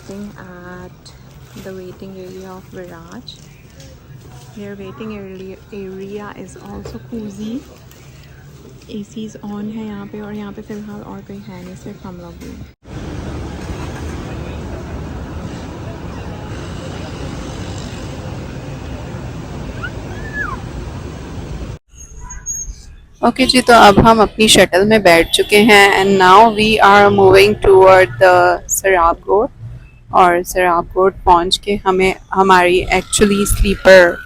sitting at the waiting area of Viraj. Their waiting area is also cozy. ACs on है यहाँ पे, और यहाँ पे फ़िलहाल और कोई है नहीं, सिर्फ हम लोग भी। ओके जी, तो अब हम अपनी शटल में बैठ चुके हैं and now we are moving toward the Sarab road. और सराब रोड पहुँच के हमें हमारी एक्चुअली स्लीपर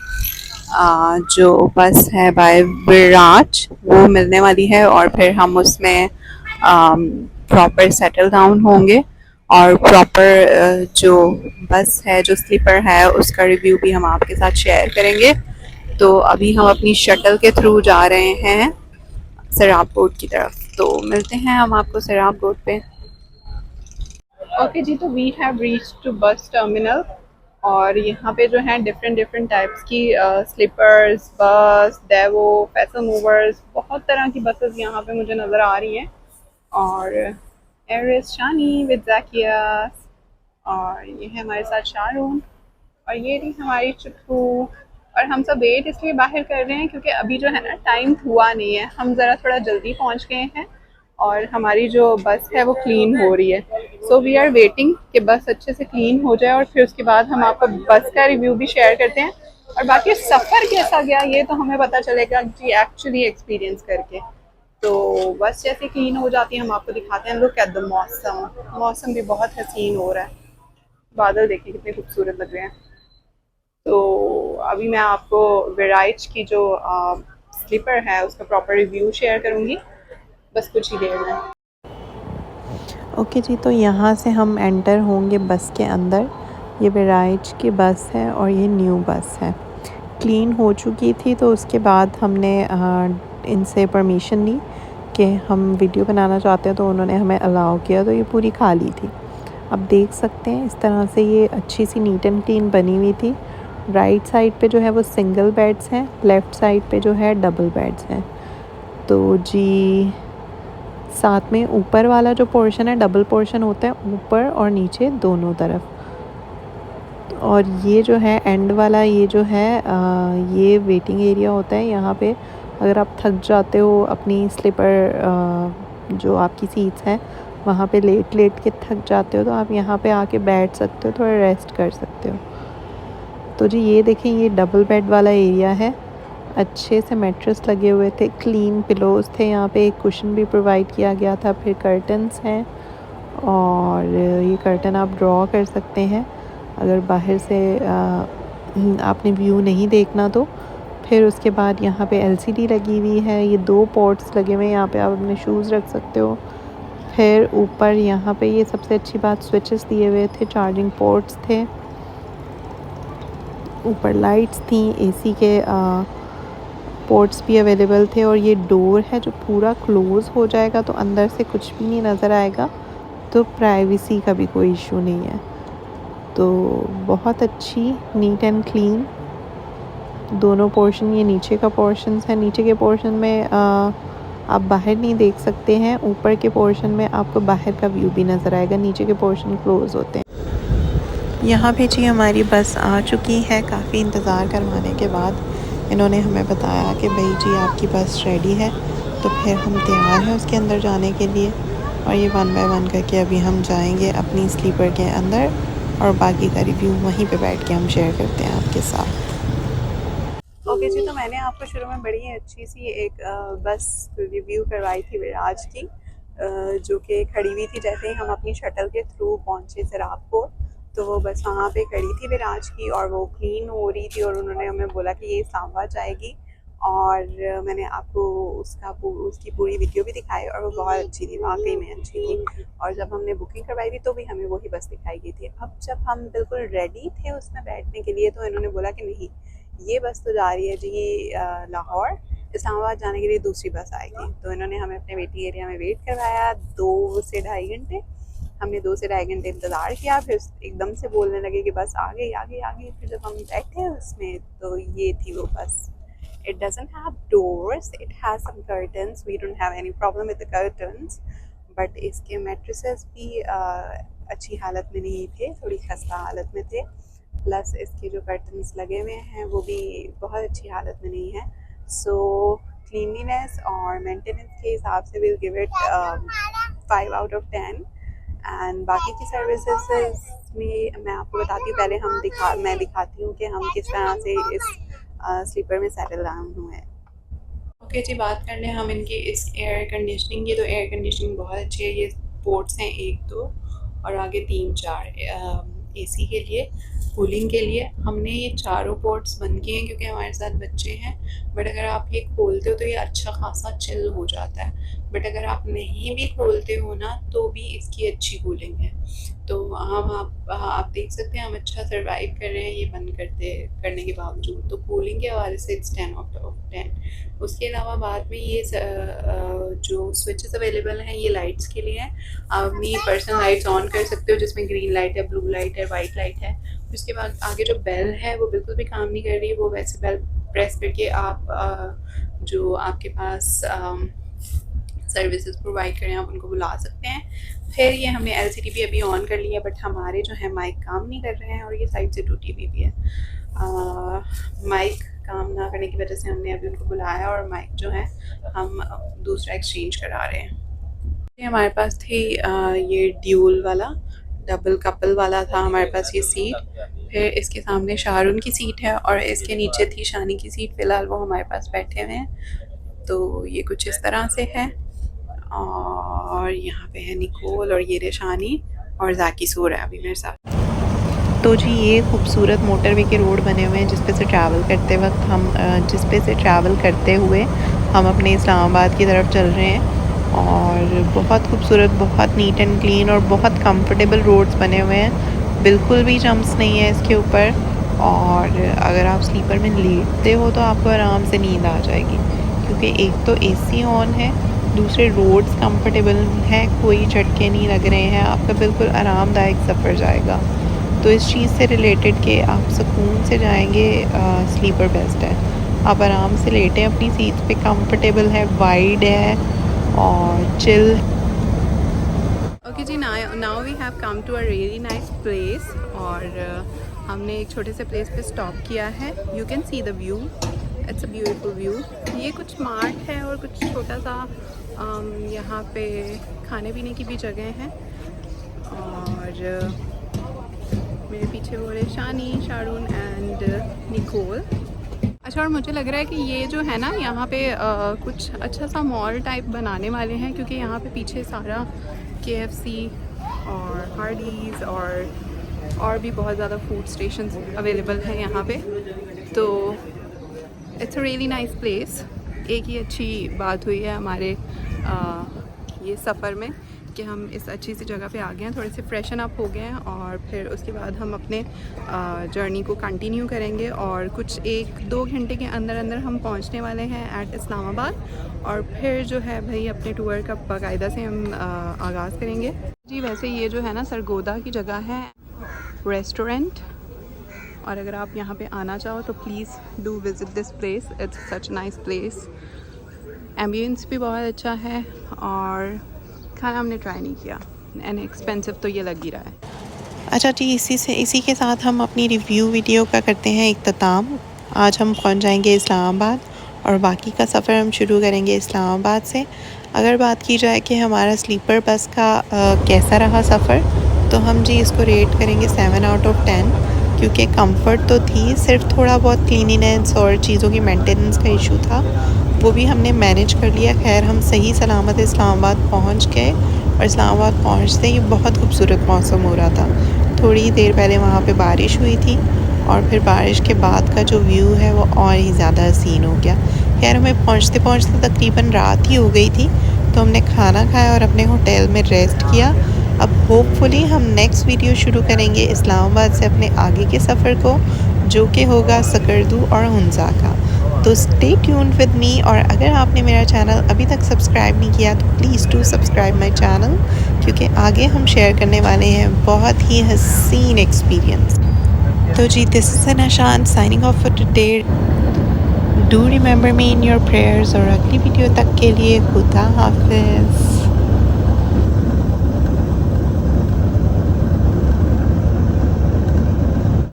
जो बस है बाय विराज वो मिलने वाली है, और फिर हम उसमें प्रॉपर सेटल डाउन होंगे और प्रॉपर जो बस है, जो स्लीपर है, उसका रिव्यू भी हम आपके साथ शेयर करेंगे। तो अभी हम अपनी शटल के थ्रू जा रहे हैं सराब रोड की तरफ, तो मिलते हैं हम आपको सराब रोड पे। ओके जी, तो we have reach to bus terminal, और यहाँ पे जो है डिफरेंट डिफरेंट टाइप्स की sleepers, bus, Daewoo, Faisal movers, बहुत तरह की बसेस यहाँ पे मुझे नज़र आ रही हैं। और एरिस शानी विद जाकिया, और ये है हमारे साथ शारून, और ये रही हमारी चुटकू। और हम सब वेट इसलिए बाहर कर रहे हैं क्योंकि अभी जो है ना टाइम हुआ नहीं है, हम ज़रा थोड़ा जल्दी पहुंच गए हैं और हमारी जो बस है वो क्लीन हो रही है। सो वी आर वेटिंग कि बस अच्छे से क्लीन हो जाए और फिर उसके बाद हम आपको बस का रिव्यू भी शेयर करते हैं। और बाकी सफ़र कैसा गया ये तो हमें पता चलेगा जी एक्चुअली एक्सपीरियंस करके। तो बस जैसे क्लीन हो जाती है हम आपको दिखाते हैं। लुक एट द मौसम, मौसम भी बहुत हसीन हो रहा है, बादल देखिए कितने खूबसूरत लग रहे हैं। तो अभी मैं आपको वेराइच की जो स्लीपर है उसका प्रॉपर रिव्यू शेयर करूँगी बस कुछ ही देर में। ओके जी, तो यहाँ से हम एंटर होंगे बस के अंदर। ये विराज की बस है और ये न्यू बस है, क्लीन हो चुकी थी। तो उसके बाद हमने इनसे परमिशन ली कि हम वीडियो बनाना चाहते हैं, तो उन्होंने हमें अलाउ किया। तो ये पूरी खाली थी, अब देख सकते हैं इस तरह से ये अच्छी सी नीट एंड क्लीन बनी हुई थी। राइट साइड पे जो है वो सिंगल बेड्स हैं, लेफ़्ट साइड पे जो है डबल बेड्स हैं। तो जी साथ में ऊपर वाला जो पोर्शन है डबल पोर्शन होता है, ऊपर और नीचे दोनों तरफ। और ये जो है एंड वाला, ये जो है ये वेटिंग एरिया होता है। यहाँ पे अगर आप थक जाते हो अपनी स्लीपर जो आपकी सीट्स हैं वहाँ पे लेट लेट के थक जाते हो, तो आप यहाँ पे आके बैठ सकते हो, थोड़ा रेस्ट कर सकते हो। तो जी ये देखें, ये डबल बेड वाला एरिया है, अच्छे से मैट्रेस लगे हुए थे, क्लीन पिलोज़ थे, यहाँ पे एक कुशन भी प्रोवाइड किया गया था। फिर कर्टन्स हैं, और ये कर्टन आप ड्रॉ कर सकते हैं अगर बाहर से आपने व्यू नहीं देखना तो। फिर उसके बाद यहाँ पे एलसीडी लगी हुई है, ये 2 पोर्ट्स लगे हुए हैं, यहाँ पे आप अपने शूज़ रख सकते हो। फिर ऊपर यहाँ पे ये सबसे अच्छी बात, स्विचेस दिए हुए थे, चार्जिंग पोर्ट्स थे, ऊपर लाइट्स थी, एसी के पोर्ट्स भी अवेलेबल थे। और ये डोर है जो पूरा क्लोज़ हो जाएगा, तो अंदर से कुछ भी नहीं नज़र आएगा, तो प्राइवेसी का भी कोई इशू नहीं है। तो बहुत अच्छी नीट एंड क्लीन दोनों पोर्शन। ये नीचे का पोर्शन है, नीचे के पोर्शन में आप बाहर नहीं देख सकते हैं, ऊपर के पोर्शन में आपको बाहर का व्यू भी नज़र आएगा, नीचे के पोर्शन क्लोज़ होते हैं। यहाँ पे जी हमारी बस आ चुकी है, काफ़ी इंतज़ार करवाने के बाद इन्होंने हमें बताया कि भाई जी आपकी बस रेडी है। तो फिर हम तैयार हैं उसके अंदर जाने के लिए, और ये 1 बाय 1 करके अभी हम जाएंगे अपनी स्लीपर के अंदर, और बाकी का रिव्यू वहीं पे बैठ के हम शेयर करते हैं आपके साथ। ओके जी, तो मैंने आपको शुरू में बड़ी अच्छी सी एक बस रिव्यू करवाई थी विराज की, जो कि खड़ी हुई थी जैसे ही हम अपनी शटल के थ्रू पहुँचे सराबपुर। तो वो बस वहाँ पे खड़ी थी विराज की, और वो क्लीन हो रही थी, और उन्होंने हमें बोला कि ये इस्लामाबाद जाएगी। और मैंने आपको उसकी पूरी वीडियो भी दिखाई, और वो बहुत अच्छी थी, वाकई में अच्छी थी। और जब हमने बुकिंग करवाई थी तो भी हमें वही बस दिखाई गई थी। अब जब हम बिल्कुल रेडी थे उसमें बैठने के लिए, तो इन्होंने बोला कि नहीं, ये बस तो जा रही है जी लाहौर, इस्लामाबाद जाने के लिए दूसरी बस आएगी। तो इन्होंने हमें अपने वेटिंग एरिया में वेट करवाया 2 से ढाई घंटे। हमने 2 से ढाई घंटे इंतज़ार किया, फिर एकदम से बोलने लगे कि बस आ गई आ गई आ गई। फिर जब हम बैठे उसमें तो ये थी वो बस। It doesn't have doors, it has some curtains, we don't have any problem with the curtains, but इसके mattresses भी अच्छी हालत में नहीं थे, थोड़ी खस्ता हालत में थे। प्लस इसके जो कर्टन्स लगे हुए हैं वो भी बहुत अच्छी हालत में नहीं है। सो क्लीनलीनेस और मेंटेनेंस के हिसाब से will give it 5 out of 10। And बाकी की सर्विसेज में मैं आपको बताती हूँ, पहले मैं दिखाती हूँ कि हम किस तरह से इस स्लीपर में सेटल डाउन हुए हैं। ओके जी, बात कर लें हम इनकी इस एयर कंडीशनिंग की, तो एयर कंडीशनिंग बहुत अच्छी है। ये पोर्ट्स हैं 1-2 और आगे 3-4 एसी के लिए, कूलिंग के लिए हमने ये चारों पोर्ट्स बंद किए हैं क्योंकि हमारे साथ बच्चे हैं। बट अगर आप ये खोलते हो तो ये अच्छा खासा चिल हो जाता है। बट अगर आप नहीं भी खोलते हो ना तो भी इसकी अच्छी कूलिंग है। तो आप देख सकते हैं हम अच्छा सर्वाइव कर रहे हैं ये बंद करने के बावजूद। तो कूलिंग के हवाले से इट्स 10 आउट ऑफ 10। उसके अलावा बाद में ये जो स्विचेस अवेलेबल हैं ये लाइट्स के लिए हैं। आप अपनी पर्सनल लाइट्स ऑन कर सकते हो जिसमें ग्रीन लाइट है, ब्लू लाइट है, वाइट लाइट है। उसके बाद आगे जो बेल है वो बिल्कुल भी काम नहीं कर रही। वो वैसे बेल प्रेस करके आप जो आपके पास सर्विसेज प्रोवाइड करें आप उनको बुला सकते हैं। फिर ये हमने एलसीडी भी अभी ऑन कर लिया, बट हमारे जो है माइक काम नहीं कर रहे हैं और ये साइड से टूटी हुई भी है। माइक काम ना करने की वजह से हमने अभी उनको बुलाया और माइक जो है हम दूसरा एक्सचेंज करा रहे हैं। हमारे पास थी ये ड्यूल वाला, डबल कपल वाला था हमारे पास ये सीट। फिर इसके सामने शाहरुन की सीट है और इसके नीचे थी शानी की सीट। फ़िलहाल वो हमारे पास बैठे हुए हैं। तो ये कुछ इस तरह से है। और यहाँ पे है निकोल और ये रेशानी और जाकी सो रहा है अभी मेरे साथ। तो जी ये खूबसूरत मोटरवे के रोड बने हुए हैं जिस पे से ट्रैवल करते वक्त हम अपने इस्लामाबाद की तरफ चल रहे हैं। और बहुत खूबसूरत, बहुत नीट एंड क्लीन और बहुत कंफर्टेबल रोड्स बने हुए हैं। बिल्कुल भी जंप्स नहीं है इसके ऊपर। और अगर आप स्लीपर में लेटते हो तो आपको आराम से नींद आ जाएगी क्योंकि एक तो एसी ऑन है, दूसरे रोड्स कंफर्टेबल हैं, कोई झटके नहीं लग रहे हैं, आपका बिल्कुल आरामदायक सफ़र जाएगा। तो इस चीज़ से रिलेटेड कि आप सुकून से जाएंगे, स्लीपर बेस्ट है। आप आराम से लेटें अपनी सीट्स पे, कंफर्टेबल है, वाइड है और चिल। ओके जी, now we have come to a really nice place. और हमने एक छोटे से प्लेस पे स्टॉप किया है। You can see the view, it's a beautiful view. ये कुछ मार्ट है और कुछ छोटा सा यहाँ पे खाने पीने की भी जगह है। और मेरे पीछे हो रहे शानी, शारून एंड निकोल। अच्छा, और मुझे लग रहा है कि ये जो है ना यहाँ पे कुछ अच्छा सा मॉल टाइप बनाने वाले हैं क्योंकि यहाँ पे पीछे सारा KFC और हार्डीज़ और भी बहुत ज़्यादा फूड स्टेशंस अवेलेबल हैं यहाँ पे। तो it's a really nice place. एक ही अच्छी बात हुई है हमारे ये सफ़र में कि हम इस अच्छी सी जगह पे आ गए हैं, थोड़े से फ्रेशन अप हो गए हैं और फिर उसके बाद हम अपने जर्नी को कंटिन्यू करेंगे। और कुछ 1-2 घंटे के अंदर अंदर हम पहुंचने वाले हैं एट इस्लामाबाद। और फिर जो है भाई अपने टूर का बाकायदा से हम आगाज़ करेंगे जी। वैसे ये जो है ना सरगोदा की जगह है रेस्टोरेंट, और अगर आप यहाँ पे आना चाहो तो please do visit this place. It's such nice place. Ambience भी बहुत अच्छा है और खाना हमने ट्राई नहीं किया एंड एक्सपेंसिव तो ये लग ही रहा है। अच्छा जी, इसी के साथ हम अपनी रिव्यू वीडियो का करते हैं इख्तिताम। आज हम पहुंच जाएंगे इस्लामाबाद और बाकी का सफ़र हम शुरू करेंगे इस्लामाबाद से। अगर बात की जाए कि हमारा स्लीपर बस का कैसा रहा सफ़र, तो हम जी इसको रेट करेंगे 7 आउट ऑफ 10 क्योंकि कंफर्ट तो थी, सिर्फ थोड़ा बहुत क्लीनिनेस और चीज़ों की मेंटेनेंस का इशू था, वो भी हमने मैनेज कर लिया। खैर हम सही सलामत इस्लामाबाद पहुंच गए और इस्लामाबाद पहुंचते ही बहुत खूबसूरत मौसम हो रहा था। थोड़ी देर पहले वहाँ पे बारिश हुई थी और फिर बारिश के बाद का जो व्यू है वो और ही ज़्यादा हसीन हो गया। खैर हमें पहुँचते पहुँचते तकरीबन रात ही हो गई थी, तो हमने खाना खाया और अपने होटल में रेस्ट किया। अब होपफुली हम नेक्स्ट वीडियो शुरू करेंगे इस्लामाबाद से अपने आगे के सफ़र को, जो कि होगा सकरदू और हुंज़ा का। तो स्टे ट्यून्ड विद मी। और अगर आपने मेरा चैनल अभी तक सब्सक्राइब नहीं किया तो please do subscribe my channel, क्योंकि आगे हम शेयर करने वाले हैं बहुत ही हसीन एक्सपीरियंस। तो जी, दिस इज़ निशान signing off for today. Do remember me in your prayers. और अगली वीडियो तक के लिए खुदा हाफिज़।